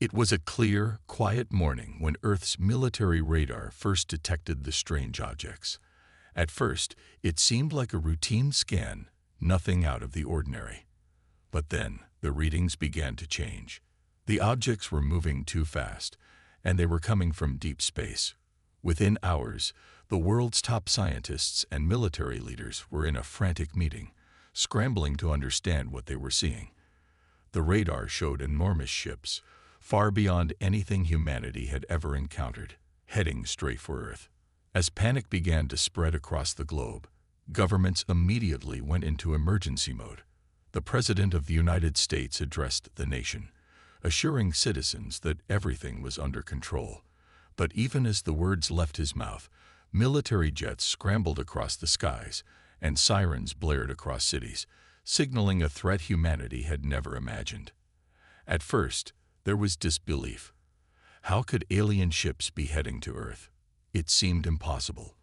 It was a clear, quiet morning when Earth's military radar first detected the strange objects. At first, it seemed like a routine scan, nothing out of the ordinary. But then, the readings began to change. The objects were moving too fast, and they were coming from deep space. Within hours, the world's top scientists and military leaders were in a frantic meeting, scrambling to understand what they were seeing. The radar showed enormous ships, far beyond anything humanity had ever encountered, heading straight for Earth. As panic began to spread across the globe, governments immediately went into emergency mode. The President of the United States addressed the nation, assuring citizens that everything was under control. But even as the words left his mouth, military jets scrambled across the skies, and sirens blared across cities, signaling a threat humanity had never imagined. At first, there was disbelief. How could alien ships be heading to Earth? It seemed impossible.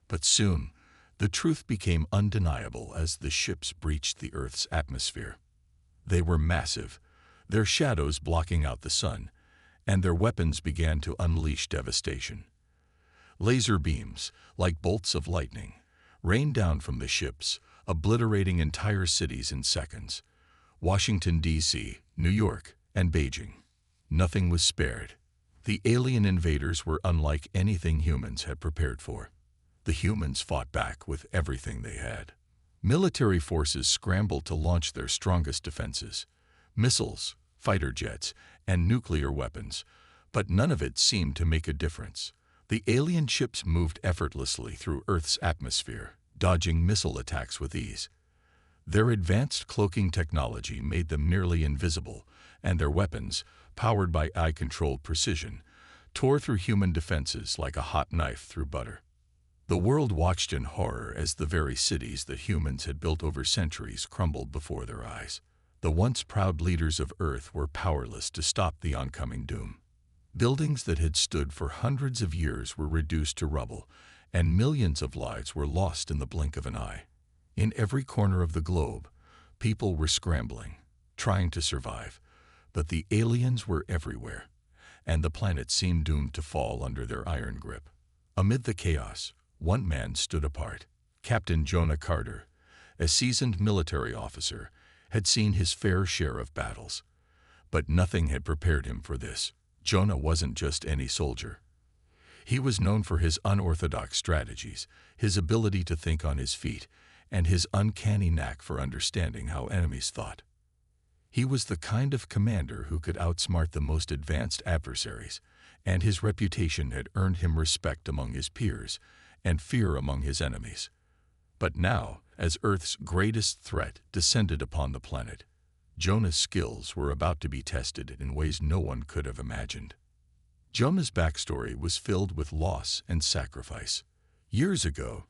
But soon, the truth became undeniable as the ships breached the Earth's atmosphere. They were massive, their shadows blocking out the sun, and their weapons began to unleash devastation. Laser beams, like bolts of lightning, rained down from the ships, obliterating entire cities in seconds. Washington, D.C., New York, and Beijing. Nothing was spared. The alien invaders were unlike anything humans had prepared for. The humans fought back with everything they had. Military forces scrambled to launch their strongest defenses: missiles, fighter jets, and nuclear weapons, but none of it seemed to make a difference. The alien ships moved effortlessly through Earth's atmosphere, dodging missile attacks with ease. Their advanced cloaking technology made them nearly invisible, and their weapons, powered by eye-controlled precision, tore through human defenses like a hot knife through butter. The world watched in horror as the very cities that humans had built over centuries crumbled before their eyes. The once proud leaders of Earth were powerless to stop the oncoming doom. Buildings that had stood for hundreds of years were reduced to rubble, and millions of lives were lost in the blink of an eye. In every corner of the globe, people were scrambling, trying to survive, but the aliens were everywhere, and the planet seemed doomed to fall under their iron grip. Amid the chaos, one man stood apart. Captain Jonah Carter, a seasoned military officer, had seen his fair share of battles. But nothing had prepared him for this. Jonah wasn't just any soldier. He was known for his unorthodox strategies, his ability to think on his feet, and his uncanny knack for understanding how enemies thought. He was the kind of commander who could outsmart the most advanced adversaries, and his reputation had earned him respect among his peers and fear among his enemies. But now, as Earth's greatest threat descended upon the planet, Jonah's skills were about to be tested in ways no one could have imagined. Jonah's backstory was filled with loss and sacrifice. Years ago,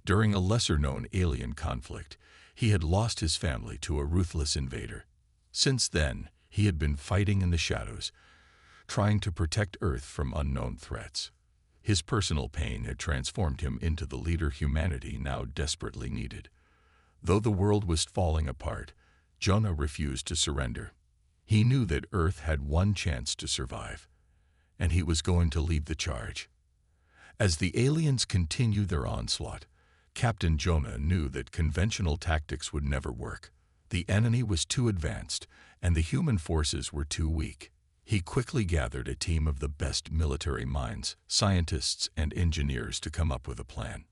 during a lesser-known alien conflict, he had lost his family to a ruthless invader. Since then, he had been fighting in the shadows, trying to protect Earth from unknown threats. His personal pain had transformed him into the leader humanity now desperately needed. Though the world was falling apart, Jonah refused to surrender. He knew that Earth had one chance to survive, and he was going to lead the charge. As the aliens continued their onslaught, Captain Jonah knew that conventional tactics would never work. The enemy was too advanced, and the human forces were too weak. He quickly gathered a team of the best military minds, scientists, and engineers to come up with a plan.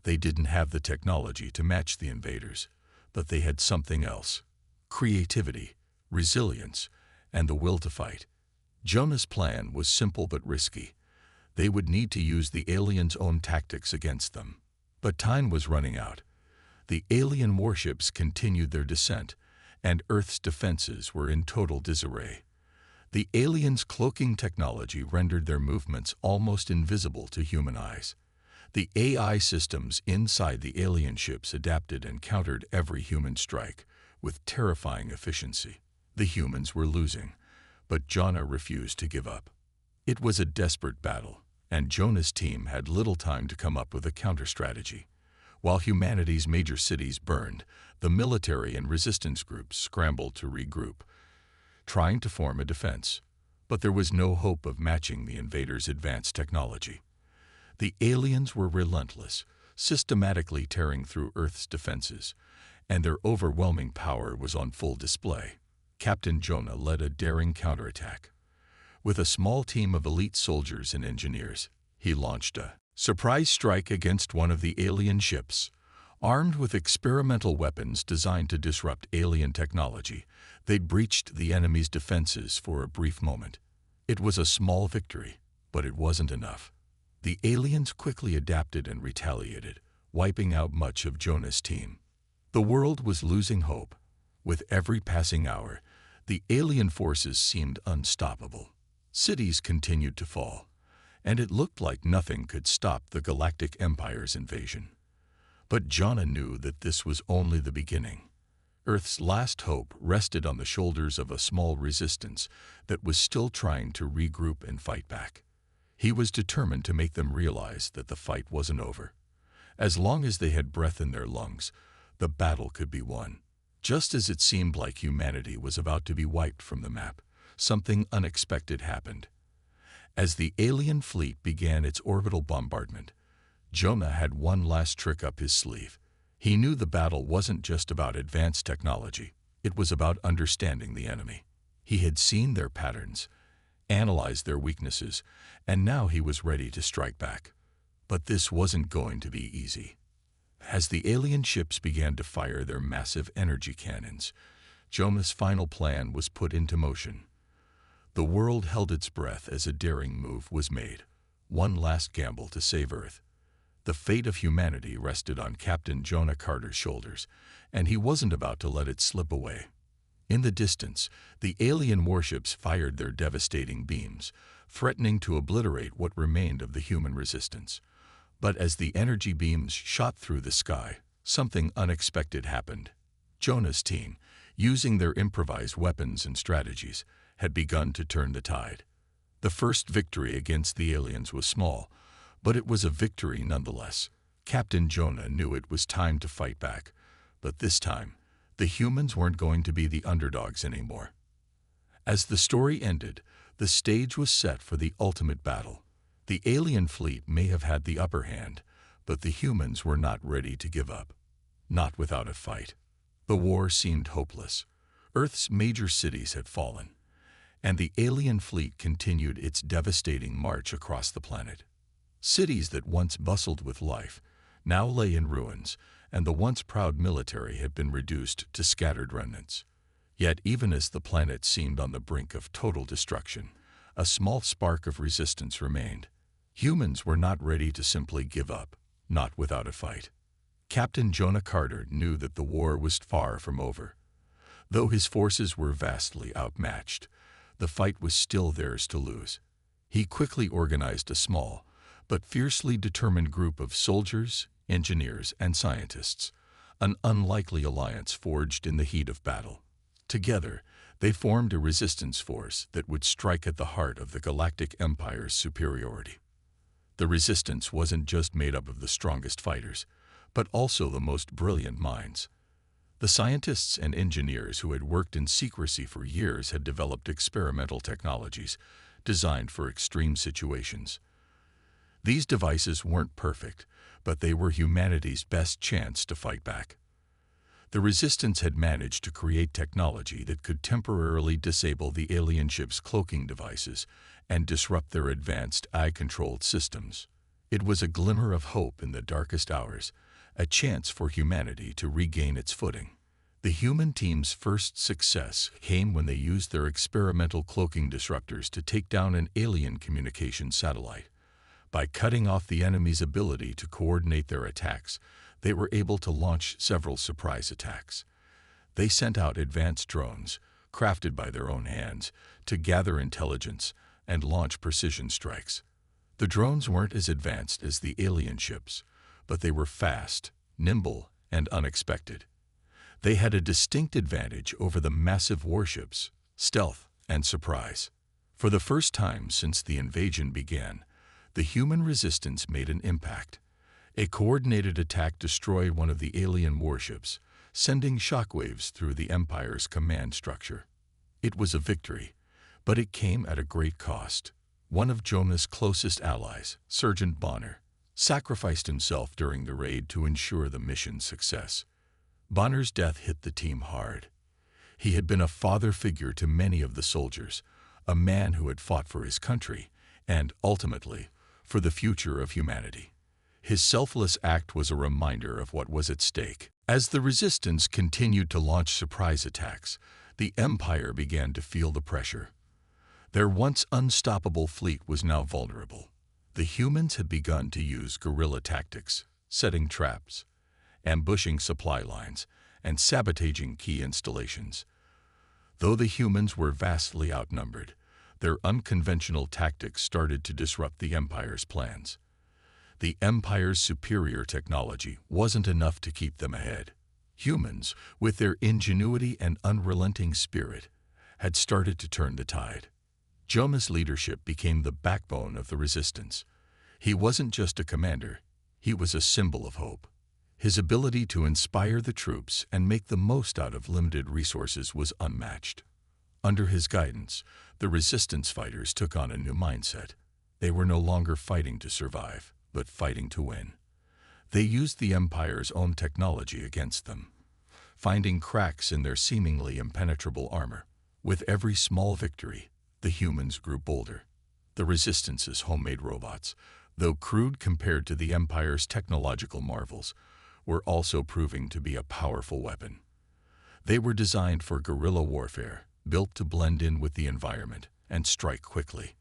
They didn't have the technology to match the invaders, but they had something else: creativity, resilience, and the will to fight. Jonah's plan was simple but risky. They would need to use the aliens' own tactics against them. But time was running out. The alien warships continued their descent, and Earth's defenses were in total disarray. The aliens' cloaking technology rendered their movements almost invisible to human eyes. The AI systems inside the alien ships adapted and countered every human strike with terrifying efficiency. The humans were losing, but Jonah refused to give up. It was a desperate battle, and Jonah's team had little time to come up with a counter-strategy. While humanity's major cities burned, the military and resistance groups scrambled to regroup, trying to form a defense. But there was no hope of matching the invaders' advanced technology. The aliens were relentless, systematically tearing through Earth's defenses, and their overwhelming power was on full display. Captain Jonah led a daring counterattack. With a small team of elite soldiers and engineers, he launched a surprise strike against one of the alien ships. Armed with experimental weapons designed to disrupt alien technology, they breached the enemy's defenses for a brief moment. It was a small victory, but it wasn't enough. The aliens quickly adapted and retaliated, wiping out much of Jonah's team. The world was losing hope. With every passing hour, the alien forces seemed unstoppable. Cities continued to fall, and it looked like nothing could stop the Galactic Empire's invasion. But Jonah knew that this was only the beginning. Earth's last hope rested on the shoulders of a small resistance that was still trying to regroup and fight back. He was determined to make them realize that the fight wasn't over. As long as they had breath in their lungs, the battle could be won. Just as it seemed like humanity was about to be wiped from the map, something unexpected happened. As the alien fleet began its orbital bombardment, Jonah had one last trick up his sleeve. He knew the battle wasn't just about advanced technology, it was about understanding the enemy. He had seen their patterns, analyzed their weaknesses, and now he was ready to strike back. But this wasn't going to be easy. As the alien ships began to fire their massive energy cannons, Jonah's final plan was put into motion. The world held its breath as a daring move was made, one last gamble to save Earth. The fate of humanity rested on Captain Jonah Carter's shoulders, and he wasn't about to let it slip away. In the distance, the alien warships fired their devastating beams, threatening to obliterate what remained of the human resistance. But as the energy beams shot through the sky, something unexpected happened. Jonah's team, using their improvised weapons and strategies, had begun to turn the tide. The first victory against the aliens was small, but it was a victory nonetheless. Captain Jonah knew it was time to fight back, but this time, the humans weren't going to be the underdogs anymore. As the story ended, the stage was set for the ultimate battle. The alien fleet may have had the upper hand, but the humans were not ready to give up. Not without a fight. The war seemed hopeless. Earth's major cities had fallen, and the alien fleet continued its devastating march across the planet. Cities that once bustled with life now lay in ruins, and the once proud military had been reduced to scattered remnants. Yet even as the planet seemed on the brink of total destruction, a small spark of resistance remained. Humans were not ready to simply give up, not without a fight. Captain Jonah Carter knew that the war was far from over. Though his forces were vastly outmatched, the fight was still theirs to lose. He quickly organized a small, but fiercely determined group of soldiers, engineers, and scientists, an unlikely alliance forged in the heat of battle. Together, they formed a resistance force that would strike at the heart of the Galactic Empire's superiority. The resistance wasn't just made up of the strongest fighters, but also the most brilliant minds. The scientists and engineers who had worked in secrecy for years had developed experimental technologies designed for extreme situations. These devices weren't perfect, but they were humanity's best chance to fight back. The resistance had managed to create technology that could temporarily disable the alien ship's cloaking devices and disrupt their advanced eye-controlled systems. It was a glimmer of hope in the darkest hours, a chance for humanity to regain its footing. The human team's first success came when they used their experimental cloaking disruptors to take down an alien communication satellite. By cutting off the enemy's ability to coordinate their attacks, they were able to launch several surprise attacks. They sent out advanced drones, crafted by their own hands, to gather intelligence and launch precision strikes. The drones weren't as advanced as the alien ships, but they were fast, nimble, and unexpected. They had a distinct advantage over the massive warships, stealth, and surprise. For the first time since the invasion began, the human resistance made an impact. A coordinated attack destroyed one of the alien warships, sending shockwaves through the Empire's command structure. It was a victory, But it came at a great cost. One of Jonah's closest allies, Sergeant Bonner, sacrificed himself during the raid to ensure the mission's success. Bonner's death hit the team hard. He had been a father figure to many of the soldiers, a man who had fought for his country and, ultimately, for the future of humanity. His selfless act was a reminder of what was at stake. As the resistance continued to launch surprise attacks, the Empire began to feel the pressure. Their once unstoppable fleet was now vulnerable. The humans had begun to use guerrilla tactics, setting traps, ambushing supply lines, and sabotaging key installations. Though the humans were vastly outnumbered, their unconventional tactics started to disrupt the Empire's plans. The Empire's superior technology wasn't enough to keep them ahead. Humans, with their ingenuity and unrelenting spirit, had started to turn the tide. Jonah's leadership became the backbone of the resistance. He wasn't just a commander, he was a symbol of hope. His ability to inspire the troops and make the most out of limited resources was unmatched. Under his guidance, the resistance fighters took on a new mindset. They were no longer fighting to survive, but fighting to win. They used the Empire's own technology against them, finding cracks in their seemingly impenetrable armor. With every small victory, the humans grew bolder. The Resistance's homemade robots, though crude compared to the Empire's technological marvels, were also proving to be a powerful weapon. They were designed for guerrilla warfare, built to blend in with the environment and strike quickly.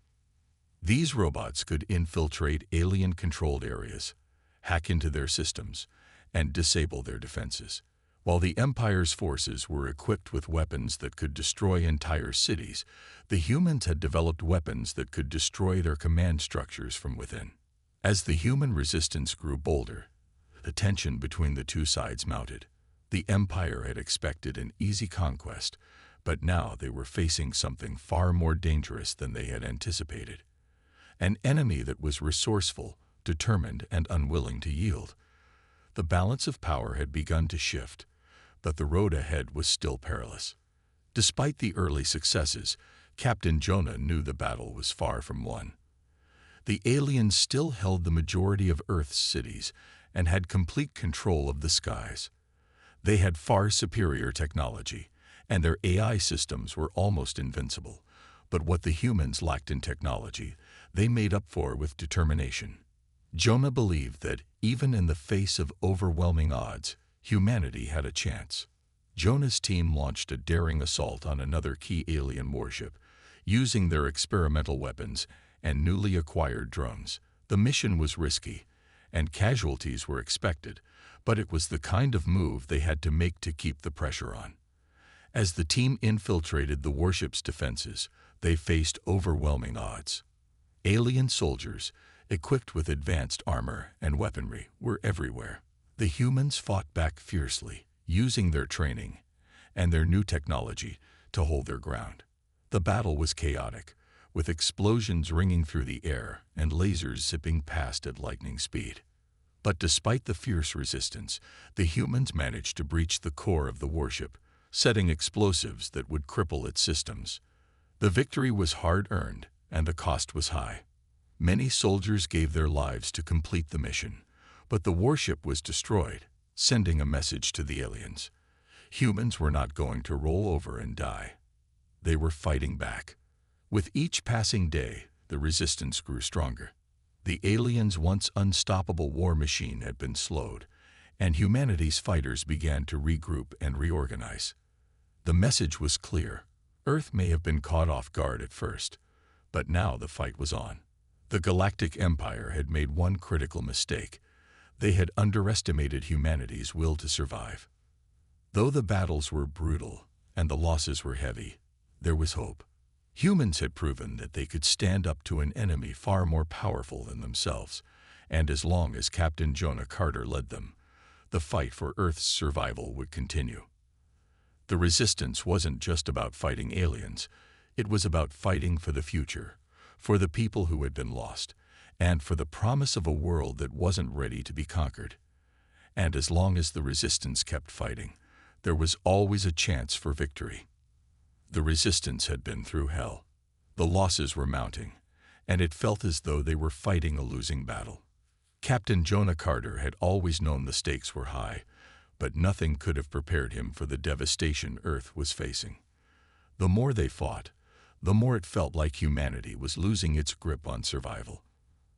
These robots could infiltrate alien-controlled areas, hack into their systems, and disable their defenses. While the Empire's forces were equipped with weapons that could destroy entire cities, the humans had developed weapons that could destroy their command structures from within. As the human resistance grew bolder, the tension between the two sides mounted. The Empire had expected an easy conquest, but now they were facing something far more dangerous than they had anticipated. An enemy that was resourceful, determined, and unwilling to yield. The balance of power had begun to shift, but the road ahead was still perilous. Despite the early successes, Captain Jonah knew the battle was far from won. The aliens still held the majority of Earth's cities and had complete control of the skies. They had far superior technology, and their AI systems were almost invincible. But what the humans lacked in technology, they made up for with determination. Jonah believed that, even in the face of overwhelming odds, humanity had a chance. Jonah's team launched a daring assault on another key alien warship, using their experimental weapons and newly acquired drones. The mission was risky, and casualties were expected, but it was the kind of move they had to make to keep the pressure on. As the team infiltrated the warship's defenses, they faced overwhelming odds. Alien soldiers, equipped with advanced armor and weaponry, were everywhere. The humans fought back fiercely, using their training and their new technology to hold their ground. The battle was chaotic, with explosions ringing through the air and lasers zipping past at lightning speed. But despite the fierce resistance, the humans managed to breach the core of the warship, setting explosives that would cripple its systems. The victory was hard-earned, and the cost was high. Many soldiers gave their lives to complete the mission, but the warship was destroyed, sending a message to the aliens. Humans were not going to roll over and die. They were fighting back. With each passing day, the resistance grew stronger. The aliens' once unstoppable war machine had been slowed, and humanity's fighters began to regroup and reorganize. The message was clear. Earth may have been caught off guard at first, but now the fight was on. The Galactic Empire had made one critical mistake. They had underestimated humanity's will to survive. Though the battles were brutal and the losses were heavy, there was hope. Humans had proven that they could stand up to an enemy far more powerful than themselves, and as long as Captain Jonah Carter led them, the fight for Earth's survival would continue. The resistance wasn't just about fighting aliens, it was about fighting for the future, for the people who had been lost, and for the promise of a world that wasn't ready to be conquered. And as long as the resistance kept fighting, there was always a chance for victory. The resistance had been through hell. The losses were mounting, and it felt as though they were fighting a losing battle. Captain Jonah Carter had always known the stakes were high, but nothing could have prepared him for the devastation Earth was facing. The more they fought, the more it felt like humanity was losing its grip on survival.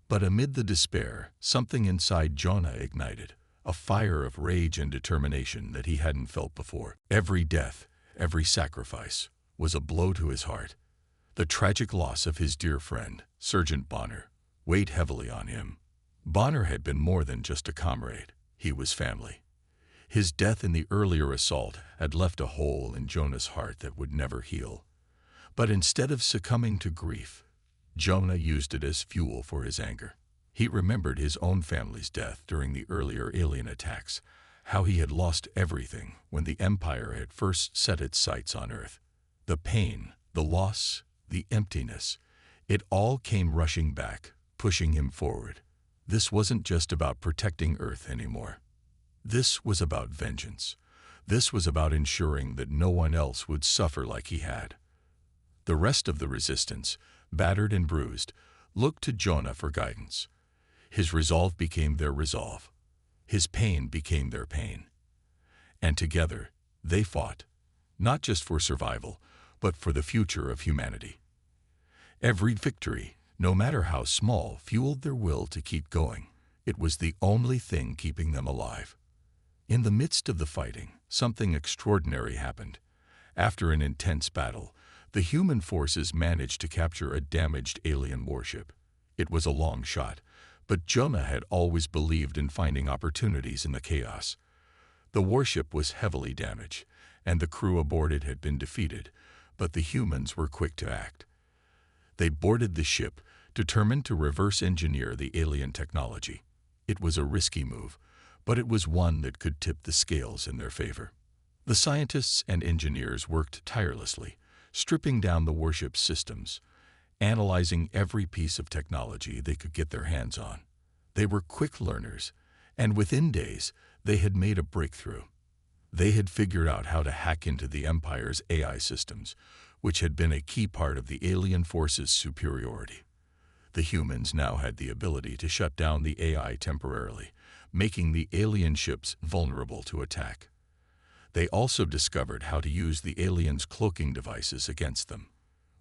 But amid the despair, something inside Jonah ignited, a fire of rage and determination that he hadn't felt before. Every death, every sacrifice, was a blow to his heart. The tragic loss of his dear friend, Sergeant Bonner, weighed heavily on him. Bonner had been more than just a comrade. He was family. His death in the earlier assault had left a hole in Jonah's heart that would never heal. But instead of succumbing to grief, Jonah used it as fuel for his anger. He remembered his own family's death during the earlier alien attacks, how he had lost everything when the Empire had first set its sights on Earth. The pain, the loss, the emptiness, it all came rushing back, pushing him forward. This wasn't just about protecting Earth anymore. This was about vengeance. This was about ensuring that no one else would suffer like he had. The rest of the resistance, battered and bruised, looked to Jonah for guidance. His resolve became their resolve. His pain became their pain. And together, they fought, not just for survival, but for the future of humanity. Every victory, no matter how small, fueled their will to keep going. It was the only thing keeping them alive. In the midst of the fighting, something extraordinary happened. After an intense battle, the human forces managed to capture a damaged alien warship. It was a long shot, but Jonah had always believed in finding opportunities in the chaos. The warship was heavily damaged, and the crew aboard it had been defeated, but the humans were quick to act. They boarded the ship, determined to reverse engineer the alien technology. It was a risky move, but it was one that could tip the scales in their favor. The scientists and engineers worked tirelessly, stripping down the warship's systems, analyzing every piece of technology they could get their hands on. They were quick learners, and within days, they had made a breakthrough. They had figured out how to hack into the Empire's AI systems, which had been a key part of the alien force's superiority. The humans now had the ability to shut down the AI temporarily, making the alien ships vulnerable to attack. They also discovered how to use the aliens' cloaking devices against them.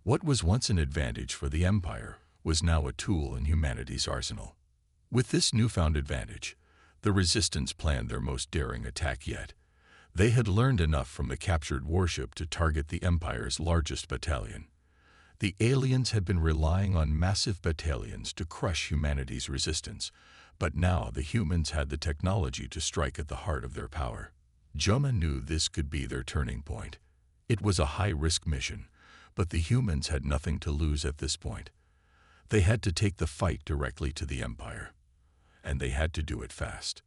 What was once an advantage for the Empire was now a tool in humanity's arsenal. With this newfound advantage, the Resistance planned their most daring attack yet. They had learned enough from the captured warship to target the Empire's largest battalion. The aliens had been relying on massive battalions to crush humanity's resistance, but now the humans had the technology to strike at the heart of their power. Jonah knew this could be their turning point. It was a high-risk mission, but the humans had nothing to lose at this point. They had to take the fight directly to the Empire, and they had to do it fast.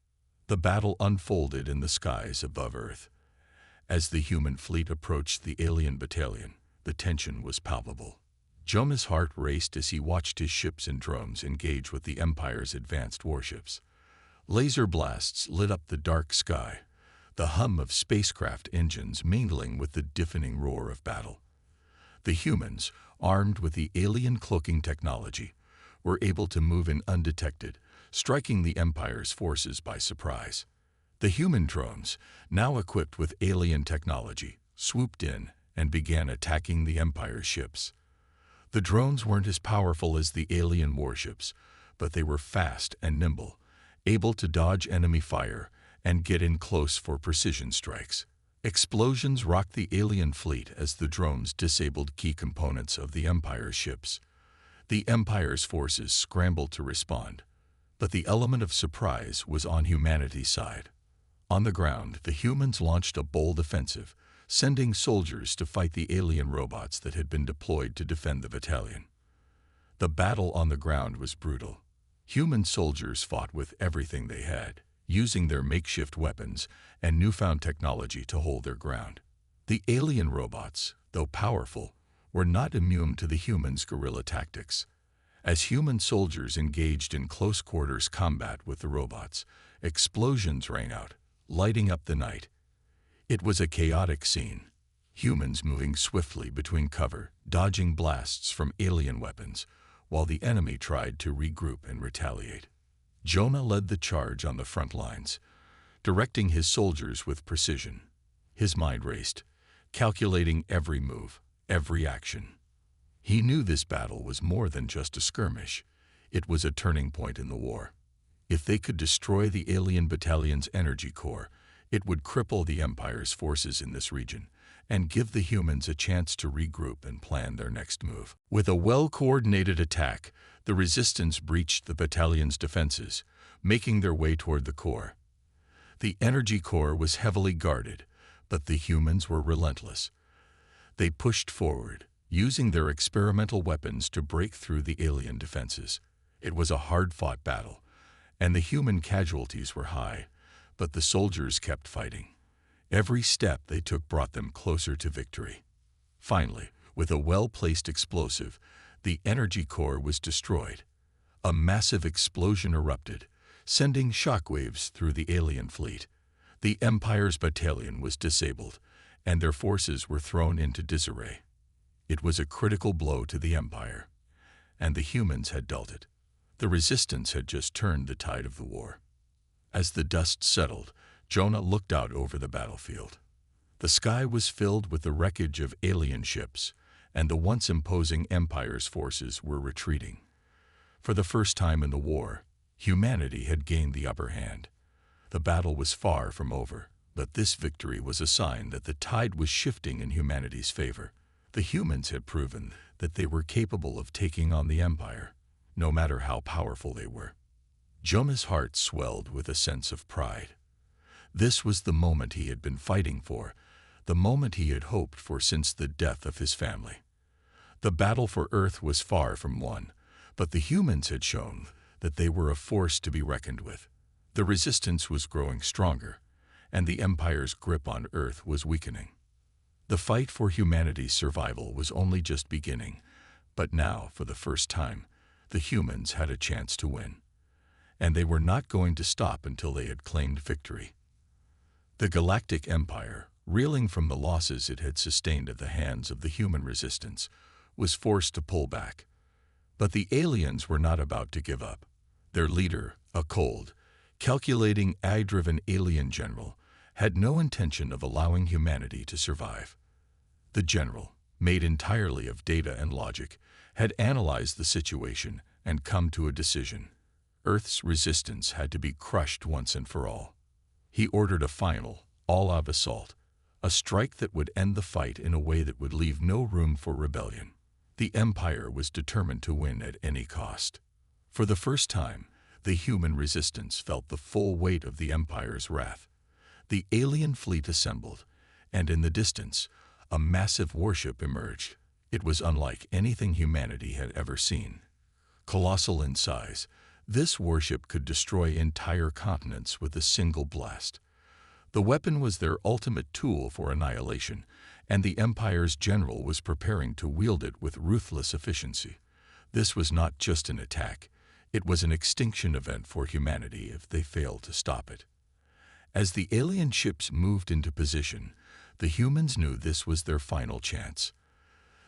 The battle unfolded in the skies above Earth. As the human fleet approached the alien battalion, the tension was palpable. Jonah's heart raced as he watched his ships and drones engage with the Empire's advanced warships. Laser blasts lit up the dark sky, the hum of spacecraft engines mingling with the deafening roar of battle. The humans, armed with the alien cloaking technology, were able to move in undetected, striking the Empire's forces by surprise. The human drones, now equipped with alien technology, swooped in and began attacking the Empire's ships. The drones weren't as powerful as the alien warships, but they were fast and nimble, able to dodge enemy fire and get in close for precision strikes. Explosions rocked the alien fleet as the drones disabled key components of the Empire's ships. The Empire's forces scrambled to respond, but the element of surprise was on humanity's side. On the ground, the humans launched a bold offensive, sending soldiers to fight the alien robots that had been deployed to defend the battalion. The battle on the ground was brutal. Human soldiers fought with everything they had, using their makeshift weapons and newfound technology to hold their ground. The alien robots, though powerful, were not immune to the humans' guerrilla tactics. As human soldiers engaged in close-quarters combat with the robots, explosions rang out, lighting up the night. It was a chaotic scene. humans moving swiftly between cover, dodging blasts from alien weapons, while the enemy tried to regroup and retaliate. Jonah led the charge on the front lines, directing his soldiers with precision. His mind raced, calculating every move, every action. He knew this battle was more than just a skirmish. It was a turning point in the war. If they could destroy the alien battalion's energy core, it would cripple the Empire's forces in this region and give the humans a chance to regroup and plan their next move. With a well-coordinated attack, the resistance breached the battalion's defenses, making their way toward the core. The energy core was heavily guarded, but the humans were relentless. They pushed forward, using their experimental weapons to break through the alien defenses. It was a hard-fought battle, and the human casualties were high, but the soldiers kept fighting. Every step they took brought them closer to victory. Finally, with a well-placed explosive, the energy core was destroyed. A massive explosion erupted, sending shockwaves through the alien fleet. The Empire's battalion was disabled, and their forces were thrown into disarray. It was a critical blow to the Empire, and the humans had dealt it. The resistance had just turned the tide of the war. As the dust settled, Jonah looked out over the battlefield. The sky was filled with the wreckage of alien ships, and the once imposing Empire's forces were retreating. For the first time in the war, humanity had gained the upper hand. The battle was far from over, but this victory was a sign that the tide was shifting in humanity's favor. The humans had proven that they were capable of taking on the Empire, no matter how powerful they were. Jonah's heart swelled with a sense of pride. This was the moment he had been fighting for, the moment he had hoped for since the death of his family. The battle for Earth was far from won, but the humans had shown that they were a force to be reckoned with. The resistance was growing stronger, and the Empire's grip on Earth was weakening. The fight for humanity's survival was only just beginning, but now, for the first time, the humans had a chance to win. And they were not going to stop until they had claimed victory. The Galactic Empire, reeling from the losses it had sustained at the hands of the human resistance, was forced to pull back. But the aliens were not about to give up. Their leader, a cold, calculating, AI-driven alien general, had no intention of allowing humanity to survive. The general, made entirely of data and logic, had analyzed the situation and come to a decision. Earth's resistance had to be crushed once and for all. He ordered a final, all-out assault, a strike that would end the fight in a way that would leave no room for rebellion. The Empire was determined to win at any cost. For the first time, the human resistance felt the full weight of the Empire's wrath. The alien fleet assembled, and in the distance, a massive warship emerged. It was unlike anything humanity had ever seen. Colossal in size, this warship could destroy entire continents with a single blast. The weapon was their ultimate tool for annihilation, and the Empire's general was preparing to wield it with ruthless efficiency. This was not just an attack, it was an extinction event for humanity if they failed to stop it. As the alien ships moved into position, the humans knew this was their final chance.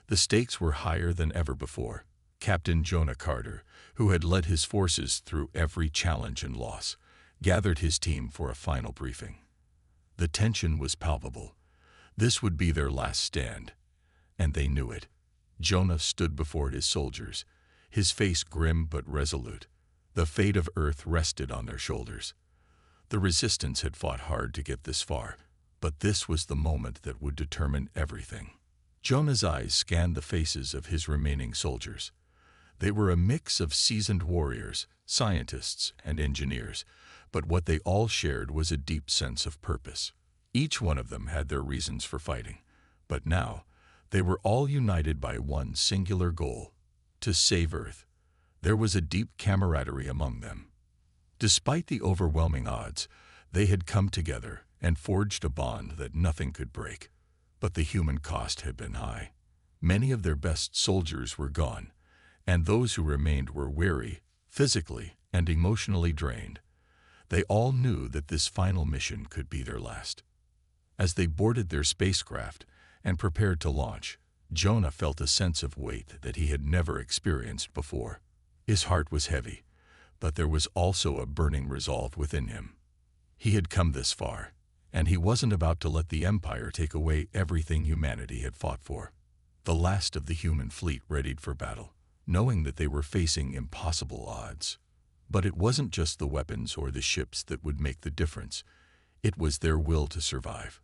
The stakes were higher than ever before. Captain Jonah Carter, who had led his forces through every challenge and loss, gathered his team for a final briefing. The tension was palpable. This would be their last stand, and they knew it. Jonah stood before his soldiers, his face grim but resolute. The fate of Earth rested on their shoulders. The resistance had fought hard to get this far, but this was the moment that would determine everything. Jonah's eyes scanned the faces of his remaining soldiers. They were a mix of seasoned warriors, scientists, and engineers, but what they all shared was a deep sense of purpose. Each one of them had their reasons for fighting, but now they were all united by one singular goal: to save Earth. There was a deep camaraderie among them. Despite the overwhelming odds, they had come together and forged a bond that nothing could break. But the human cost had been high. Many of their best soldiers were gone, and those who remained were weary, physically and emotionally drained. They all knew that this final mission could be their last. As they boarded their spacecraft and prepared to launch, Jonah felt a sense of weight that he had never experienced before. His heart was heavy, but there was also a burning resolve within him. He had come this far, and he wasn't about to let the Empire take away everything humanity had fought for. The last of the human fleet readied for battle, knowing that they were facing impossible odds. But it wasn't just the weapons or the ships that would make the difference. It was their will to survive.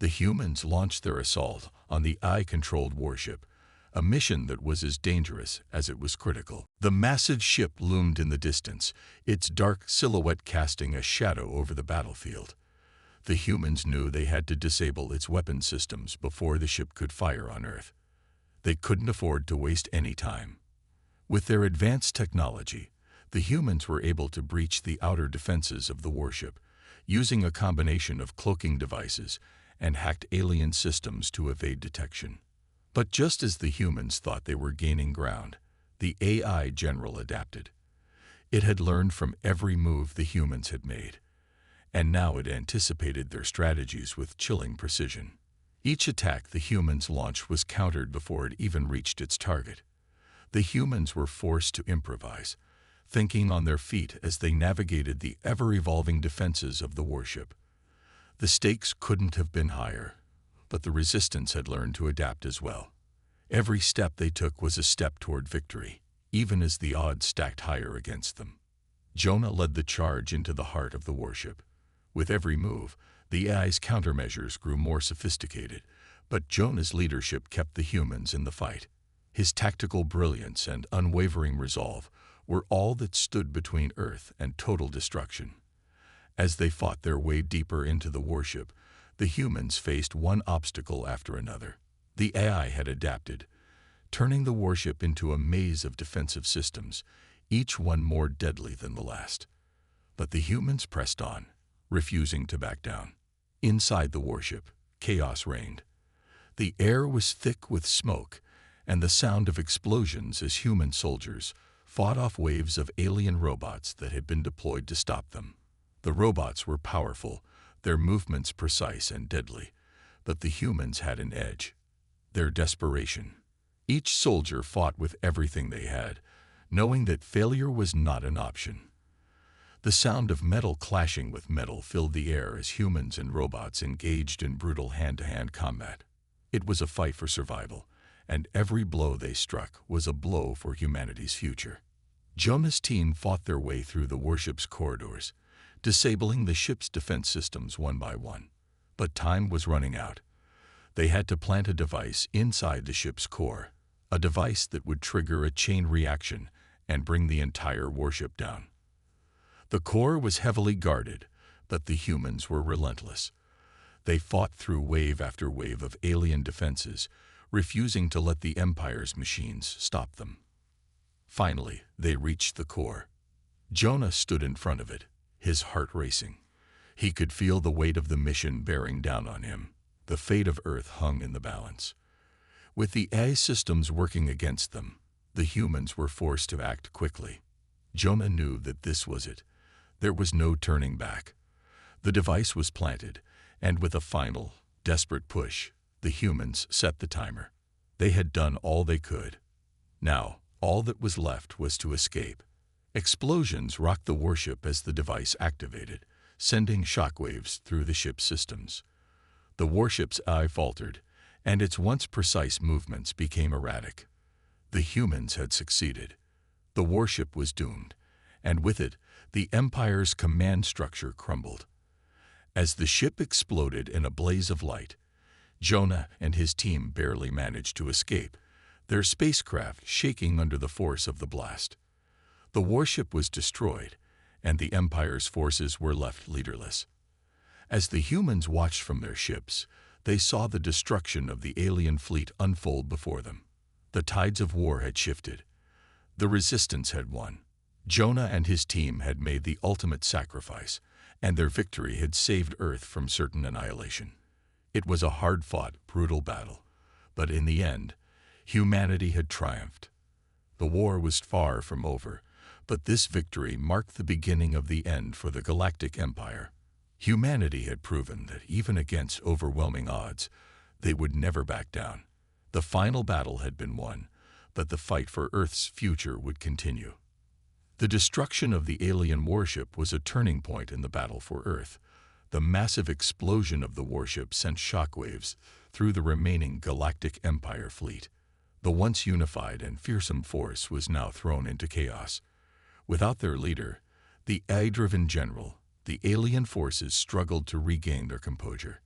The humans launched their assault on the AI-controlled warship, a mission that was as dangerous as it was critical. The massive ship loomed in the distance, its dark silhouette casting a shadow over the battlefield. The humans knew they had to disable its weapon systems before the ship could fire on Earth. They couldn't afford to waste any time. With their advanced technology, the humans were able to breach the outer defenses of the warship, using a combination of cloaking devices and hacked alien systems to evade detection. But just as the humans thought they were gaining ground, the AI general adapted. It had learned from every move the humans had made, and now it anticipated their strategies with chilling precision. Each attack the humans launched was countered before it even reached its target. The humans were forced to improvise, thinking on their feet as they navigated the ever-evolving defenses of the warship. The stakes couldn't have been higher, but the resistance had learned to adapt as well. Every step they took was a step toward victory, even as the odds stacked higher against them. Jonah led the charge into the heart of the warship. With every move, the AI's countermeasures grew more sophisticated, but Jonah's leadership kept the humans in the fight. His tactical brilliance and unwavering resolve were all that stood between Earth and total destruction. As they fought their way deeper into the warship, the humans faced one obstacle after another. The AI had adapted, turning the warship into a maze of defensive systems, each one more deadly than the last. But the humans pressed on, refusing to back down. Inside the warship, chaos reigned. The air was thick with smoke and the sound of explosions as human soldiers fought off waves of alien robots that had been deployed to stop them. The robots were powerful, their movements precise and deadly, but the humans had an edge: their desperation. Each soldier fought with everything they had, knowing that failure was not an option. The sound of metal clashing with metal filled the air as humans and robots engaged in brutal hand-to-hand combat. It was a fight for survival, and every blow they struck was a blow for humanity's future. Jonah's team fought their way through the warship's corridors, disabling the ship's defense systems one by one. But time was running out. They had to plant a device inside the ship's core, a device that would trigger a chain reaction and bring the entire warship down. The core was heavily guarded, but the humans were relentless. They fought through wave after wave of alien defenses, refusing to let the Empire's machines stop them. Finally, they reached the core. Jonah stood in front of it, his heart racing. He could feel the weight of the mission bearing down on him. The fate of Earth hung in the balance. With the AI systems working against them, the humans were forced to act quickly. Jonah knew that this was it. There was no turning back. The device was planted, and with a final, desperate push, the humans set the timer. They had done all they could. Now, all that was left was to escape. Explosions rocked the warship as the device activated, sending shockwaves through the ship's systems. The warship's eye faltered, and its once precise movements became erratic. The humans had succeeded. The warship was doomed, and with it, the Empire's command structure crumbled. As the ship exploded in a blaze of light, Jonah and his team barely managed to escape, their spacecraft shaking under the force of the blast. The warship was destroyed, and the Empire's forces were left leaderless. As the humans watched from their ships, they saw the destruction of the alien fleet unfold before them. The tides of war had shifted. The resistance had won. Jonah and his team had made the ultimate sacrifice, and their victory had saved Earth from certain annihilation. It was a hard-fought, brutal battle, but in the end, humanity had triumphed. The war was far from over, but this victory marked the beginning of the end for the Galactic Empire. Humanity had proven that even against overwhelming odds, They would never back down. The final battle had been won, but the fight for Earth's future would continue. The destruction of the alien warship was a turning point in the battle for Earth. The massive explosion of the warship sent shockwaves through the remaining Galactic Empire fleet. The once unified and fearsome force was now thrown into chaos. Without their leader, the AI-driven general, the alien forces struggled to regain their composure.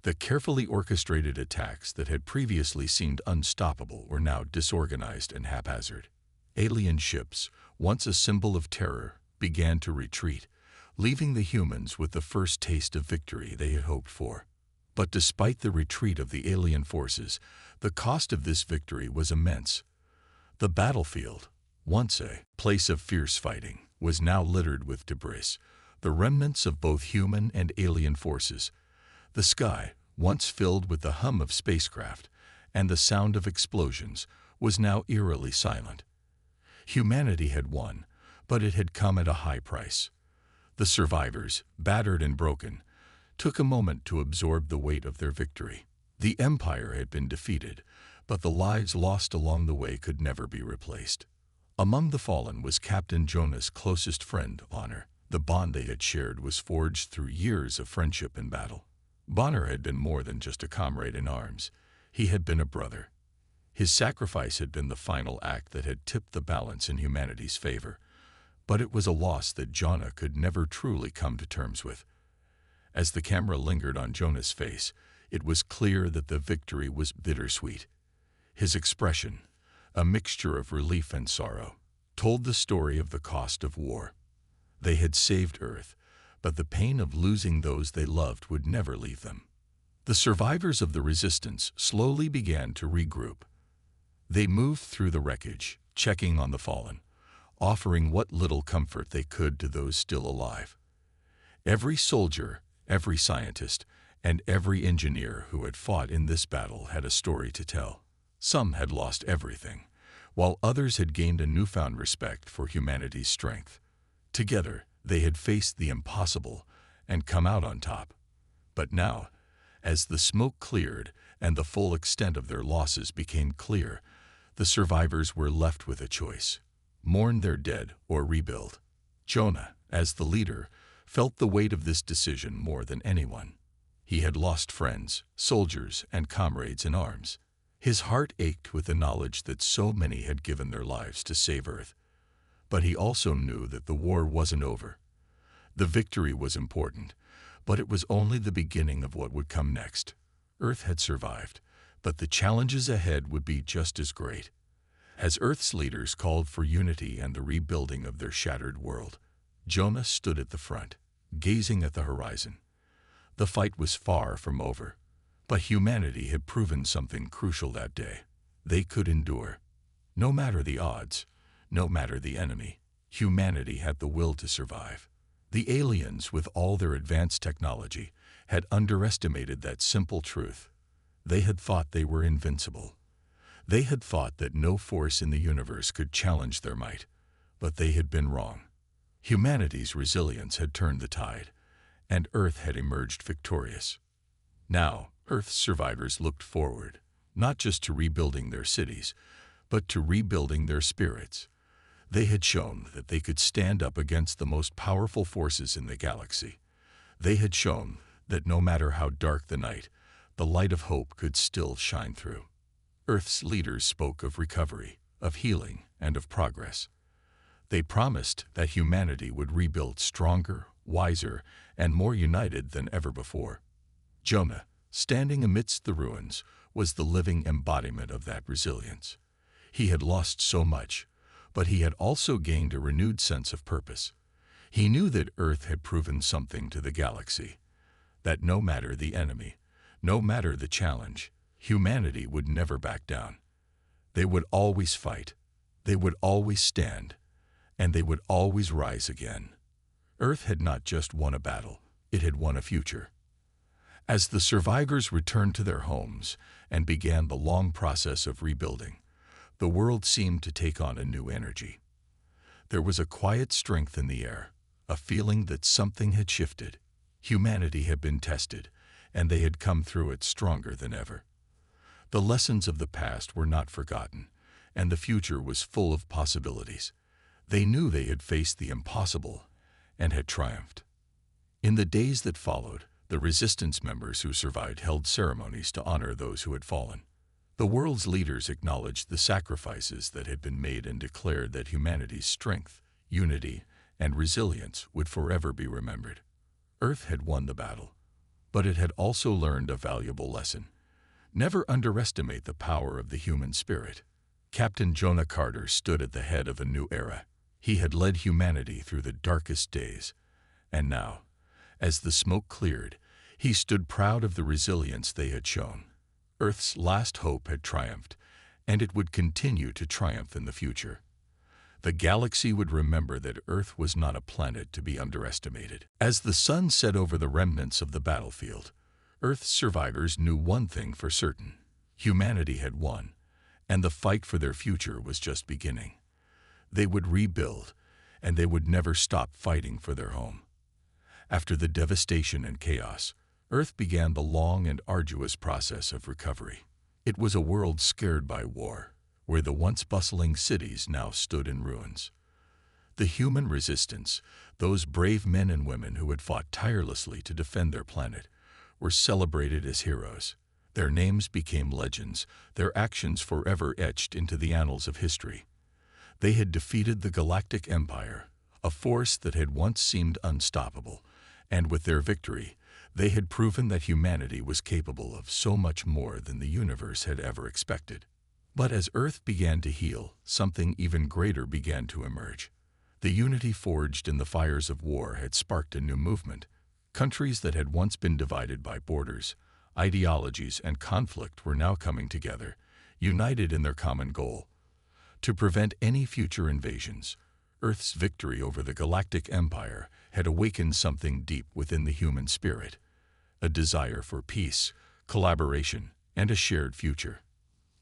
The carefully orchestrated attacks that had previously seemed unstoppable were now disorganized and haphazard. Alien ships, once a symbol of terror, began to retreat, leaving the humans with the first taste of victory they had hoped for. But despite the retreat of the alien forces, the cost of this victory was immense. The battlefield, once a place of fierce fighting, was now littered with debris, the remnants of both human and alien forces. The sky, once filled with the hum of spacecraft and the sound of explosions, was now eerily silent. Humanity had won, but it had come at a high price. The survivors, battered and broken, took a moment to absorb the weight of their victory. The Empire had been defeated, but the lives lost along the way could never be replaced. Among the fallen was Captain Jonah's closest friend, Bonner. The bond they had shared was forged through years of friendship and battle. Bonner had been more than just a comrade in arms. He had been a brother. His sacrifice had been the final act that had tipped the balance in humanity's favor. But it was a loss that Jonah could never truly come to terms with. As the camera lingered on Jonah's face, it was clear that the victory was bittersweet. His expression, a mixture of relief and sorrow, told the story of the cost of war. They had saved Earth, but the pain of losing those they loved would never leave them. The survivors of the resistance slowly began to regroup. They moved through the wreckage, checking on the fallen, offering what little comfort they could to those still alive. Every soldier, every scientist, and every engineer who had fought in this battle had a story to tell. Some had lost everything, while others had gained a newfound respect for humanity's strength. Together, they had faced the impossible and come out on top. But now, as the smoke cleared and the full extent of their losses became clear, the survivors were left with a choice: mourn their dead or rebuild. Jonah, as the leader, felt the weight of this decision more than anyone. He had lost friends, soldiers, and comrades in arms. His heart ached with the knowledge that so many had given their lives to save Earth. But he also knew that the war wasn't over. The victory was important, but it was only the beginning of what would come next. Earth had survived, but the challenges ahead would be just as great. As Earth's leaders called for unity and the rebuilding of their shattered world, Jonah stood at the front, gazing at the horizon. The fight was far from over, but humanity had proven something crucial that day. They could endure. No matter the odds, no matter the enemy, humanity had the will to survive. The aliens, with all their advanced technology, had underestimated that simple truth. They had thought they were invincible. They had thought that no force in the universe could challenge their might, but they had been wrong. Humanity's resilience had turned the tide, and Earth had emerged victorious. Now, Earth's survivors looked forward, not just to rebuilding their cities, but to rebuilding their spirits. They had shown that they could stand up against the most powerful forces in the galaxy. They had shown that no matter how dark the night, the light of hope could still shine through. Earth's leaders spoke of recovery, of healing, and of progress. They promised that humanity would rebuild stronger, wiser, and more united than ever before. Jonah, standing amidst the ruins, was the living embodiment of that resilience. He had lost so much, but he had also gained a renewed sense of purpose. He knew that Earth had proven something to the galaxy, that no matter the enemy, no matter the challenge, humanity would never back down. They would always fight, they would always stand, and they would always rise again. Earth had not just won a battle, it had won a future. As the survivors returned to their homes and began the long process of rebuilding, the world seemed to take on a new energy. There was a quiet strength in the air, a feeling that something had shifted. Humanity had been tested, and they had come through it stronger than ever. The lessons of the past were not forgotten, and the future was full of possibilities. They knew they had faced the impossible and had triumphed. In the days that followed, the resistance members who survived held ceremonies to honor those who had fallen. The world's leaders acknowledged the sacrifices that had been made and declared that humanity's strength, unity, and resilience would forever be remembered. Earth had won the battle, but it had also learned a valuable lesson. Never underestimate the power of the human spirit. Captain Jonah Carter stood at the head of a new era. He had led humanity through the darkest days, and now, as the smoke cleared, he stood proud of the resilience they had shown. Earth's last hope had triumphed, and it would continue to triumph in the future. The galaxy would remember that Earth was not a planet to be underestimated. As the sun set over the remnants of the battlefield, Earth's survivors knew one thing for certain: humanity had won, and the fight for their future was just beginning. They would rebuild, and they would never stop fighting for their home. After the devastation and chaos, Earth began the long and arduous process of recovery. It was a world scared by war, where the once bustling cities now stood in ruins. The human resistance, those brave men and women who had fought tirelessly to defend their planet, were celebrated as heroes. Their names became legends, their actions forever etched into the annals of history. They had defeated the Galactic Empire, a force that had once seemed unstoppable, and with their victory, they had proven that humanity was capable of so much more than the universe had ever expected. But as Earth began to heal, something even greater began to emerge. The unity forged in the fires of war had sparked a new movement. Countries that had once been divided by borders, ideologies, and conflict were now coming together, united in their common goal: to prevent any future invasions. Earth's victory over the Galactic Empire had awakened something deep within the human spirit, a desire for peace, collaboration, and a shared future.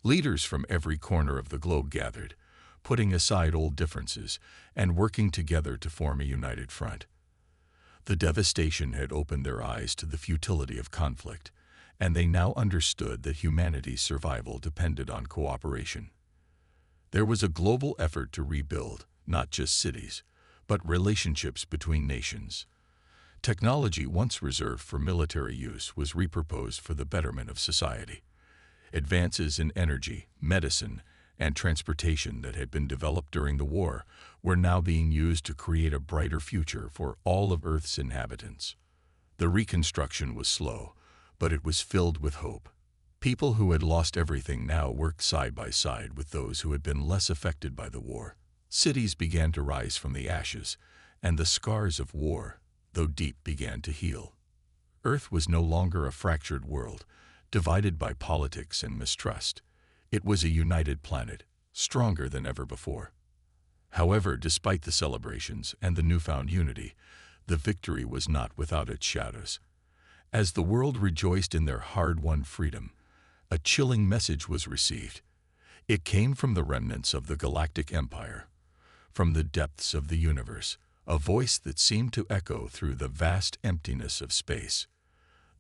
Leaders from every corner of the globe gathered, putting aside old differences and working together to form a united front. The devastation had opened their eyes to the futility of conflict, and they now understood that humanity's survival depended on cooperation. There was a global effort to rebuild, not just cities, but relationships between nations. Technology once reserved for military use was repurposed for the betterment of society. Advances in energy, medicine, and transportation that had been developed during the war were now being used to create a brighter future for all of Earth's inhabitants. The reconstruction was slow, but it was filled with hope. People who had lost everything now worked side by side with those who had been less affected by the war. Cities began to rise from the ashes, and the scars of war, though deep, began to heal. Earth was no longer a fractured world, divided by politics and mistrust. It was a united planet, stronger than ever before. However, despite the celebrations and the newfound unity, the victory was not without its shadows. As the world rejoiced in their hard-won freedom, a chilling message was received. It came from the remnants of the Galactic Empire, from the depths of the universe, a voice that seemed to echo through the vast emptiness of space.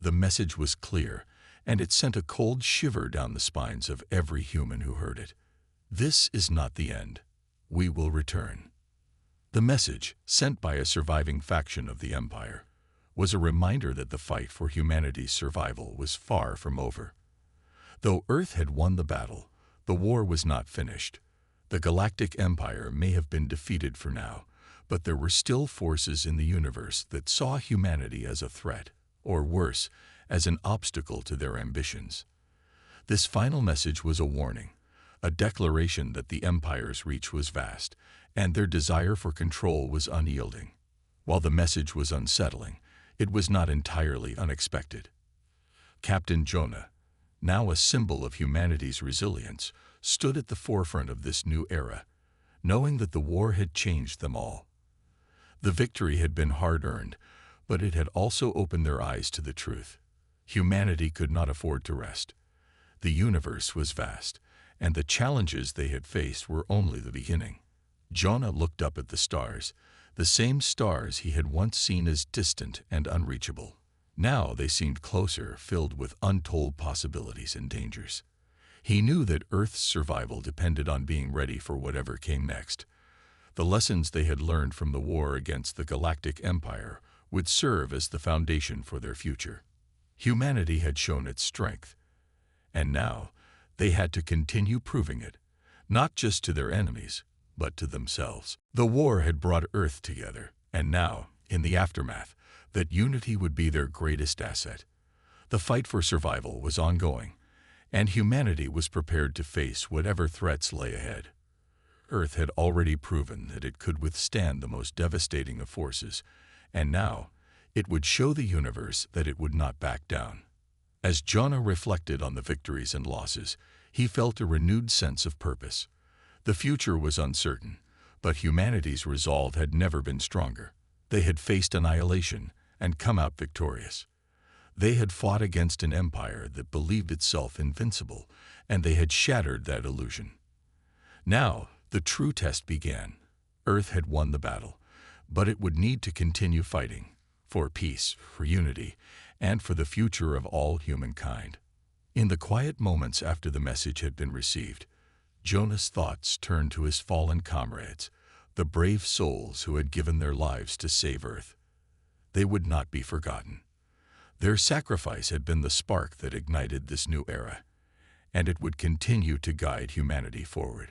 The message was clear, and it sent a cold shiver down the spines of every human who heard it. This is not the end. We will return. The message, sent by a surviving faction of the Empire, was a reminder that the fight for humanity's survival was far from over. Though Earth had won the battle, the war was not finished. The Galactic Empire may have been defeated for now, but there were still forces in the universe that saw humanity as a threat, or worse, as an obstacle to their ambitions. This final message was a warning, a declaration that the Empire's reach was vast, and their desire for control was unyielding. While the message was unsettling, it was not entirely unexpected. Captain Jonah, now a symbol of humanity's resilience, stood at the forefront of this new era, knowing that the war had changed them all. The victory had been hard-earned, but it had also opened their eyes to the truth. Humanity could not afford to rest. The universe was vast, and the challenges they had faced were only the beginning. Jonah looked up at the stars, the same stars he had once seen as distant and unreachable. Now they seemed closer, filled with untold possibilities and dangers. He knew that Earth's survival depended on being ready for whatever came next. The lessons they had learned from the war against the Galactic Empire would serve as the foundation for their future. Humanity had shown its strength, and now they had to continue proving it, not just to their enemies, but to themselves. The war had brought Earth together, and now, in the aftermath, that unity would be their greatest asset. The fight for survival was ongoing, and humanity was prepared to face whatever threats lay ahead. Earth had already proven that it could withstand the most devastating of forces, and now it would show the universe that it would not back down. As Jonah reflected on the victories and losses, he felt a renewed sense of purpose. The future was uncertain, but humanity's resolve had never been stronger. They had faced annihilation and come out victorious. They had fought against an empire that believed itself invincible, and they had shattered that illusion. Now, the true test began. Earth had won the battle, but it would need to continue fighting for peace, for unity, and for the future of all humankind. In the quiet moments after the message had been received, Jonah's thoughts turned to his fallen comrades, the brave souls who had given their lives to save Earth. They would not be forgotten. Their sacrifice had been the spark that ignited this new era, and it would continue to guide humanity forward.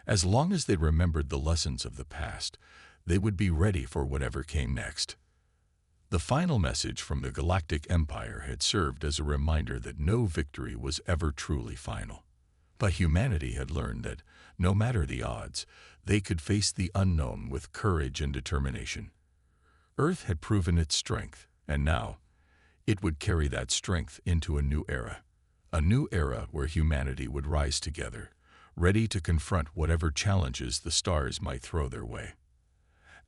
As long as they remembered the lessons of the past, they would be ready for whatever came next. The final message from the Galactic Empire had served as a reminder that no victory was ever truly final. But humanity had learned that, no matter the odds, they could face the unknown with courage and determination. Earth had proven its strength, and now it would carry that strength into a new era where humanity would rise together, ready to confront whatever challenges the stars might throw their way.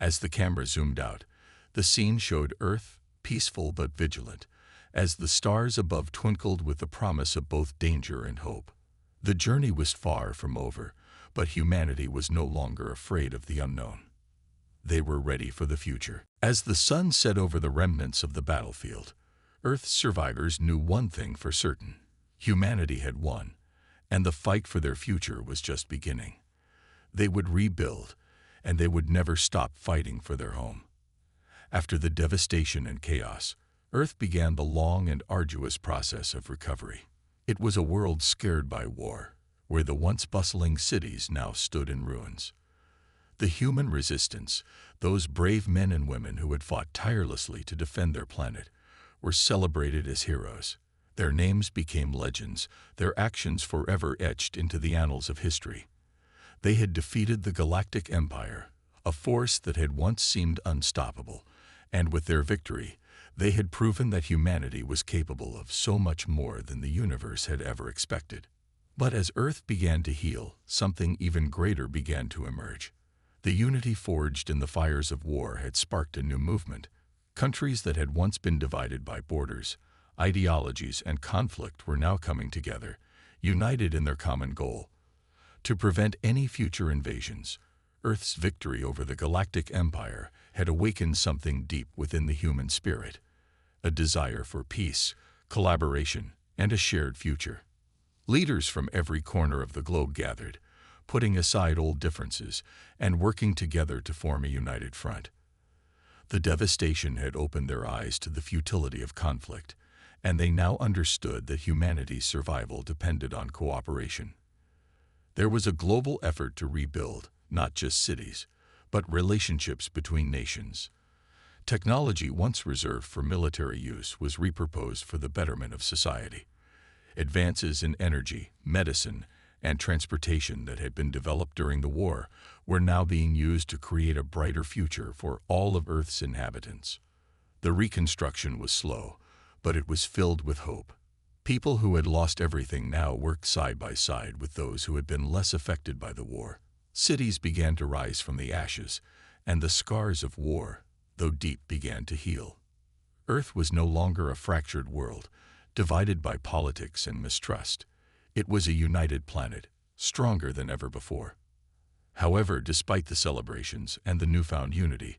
As the camera zoomed out, the scene showed Earth, peaceful but vigilant, as the stars above twinkled with the promise of both danger and hope. The journey was far from over, but humanity was no longer afraid of the unknown. They were ready for the future. As the sun set over the remnants of the battlefield, Earth's survivors knew one thing for certain: humanity had won, and the fight for their future was just beginning. They would rebuild, and they would never stop fighting for their home. After the devastation and chaos, Earth began the long and arduous process of recovery. It was a world scared by war, where the once bustling cities now stood in ruins. The human resistance, those brave men and women who had fought tirelessly to defend their planet, were celebrated as heroes. Their names became legends, their actions forever etched into the annals of history. They had defeated the Galactic Empire, a force that had once seemed unstoppable, and with their victory, they had proven that humanity was capable of so much more than the universe had ever expected. But as Earth began to heal, something even greater began to emerge. The unity forged in the fires of war had sparked a new movement. Countries that had once been divided by borders, ideologies, and conflict were now coming together, united in their common goal: to prevent any future invasions. Earth's victory over the Galactic Empire had awakened something deep within the human spirit, a desire for peace, collaboration, and a shared future. Leaders from every corner of the globe gathered, putting aside old differences and working together to form a united front. The devastation had opened their eyes to the futility of conflict, and they now understood that humanity's survival depended on cooperation. There was a global effort to rebuild, not just cities, but relationships between nations. Technology once reserved for military use was repurposed for the betterment of society. Advances in energy, medicine, and transportation that had been developed during the war were now being used to create a brighter future for all of Earth's inhabitants. The reconstruction was slow, but it was filled with hope. People who had lost everything now worked side by side with those who had been less affected by the war. Cities began to rise from the ashes, and the scars of war, though deep, began to heal. Earth was no longer a fractured world, divided by politics and mistrust. It was a united planet, stronger than ever before. However, despite the celebrations and the newfound unity,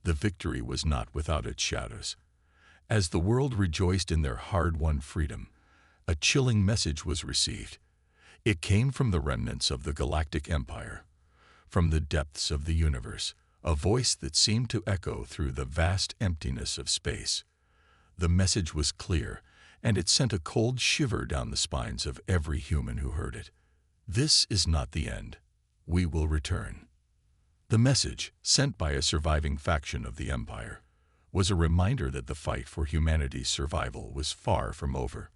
the victory was not without its shadows. As the world rejoiced in their hard-won freedom, a chilling message was received. It came from the remnants of the Galactic Empire, from the depths of the universe, a voice that seemed to echo through the vast emptiness of space. The message was clear, and it sent a cold shiver down the spines of every human who heard it. This is not the end. We will return. The message, sent by a surviving faction of the Empire, was a reminder that the fight for humanity's survival was far from over.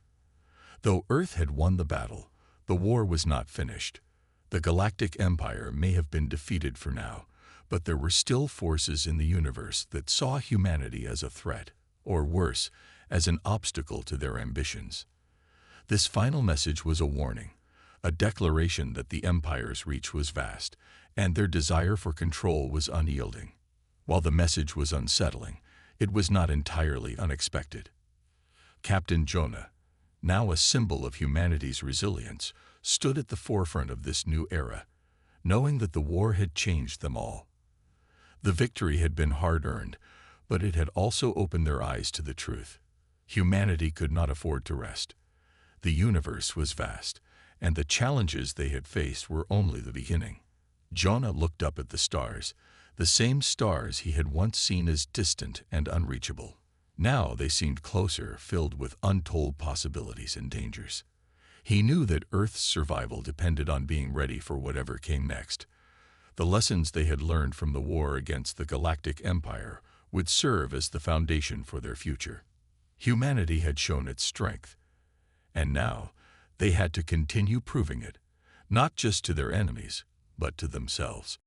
Though Earth had won the battle, the war was not finished. The Galactic Empire may have been defeated for now, but there were still forces in the universe that saw humanity as a threat, or worse, as an obstacle to their ambitions. This final message was a warning, a declaration that the Empire's reach was vast, and their desire for control was unyielding. While the message was unsettling, it was not entirely unexpected. Captain Jonah, now a symbol of humanity's resilience, stood at the forefront of this new era, knowing that the war had changed them all. The victory had been hard-earned, but it had also opened their eyes to the truth. Humanity could not afford to rest. The universe was vast, and the challenges they had faced were only the beginning. Jonah looked up at the stars, the same stars he had once seen as distant and unreachable. Now they seemed closer, filled with untold possibilities and dangers. He knew that Earth's survival depended on being ready for whatever came next. The lessons they had learned from the war against the Galactic Empire would serve as the foundation for their future. Humanity had shown its strength, and now they had to continue proving it, not just to their enemies, but to themselves.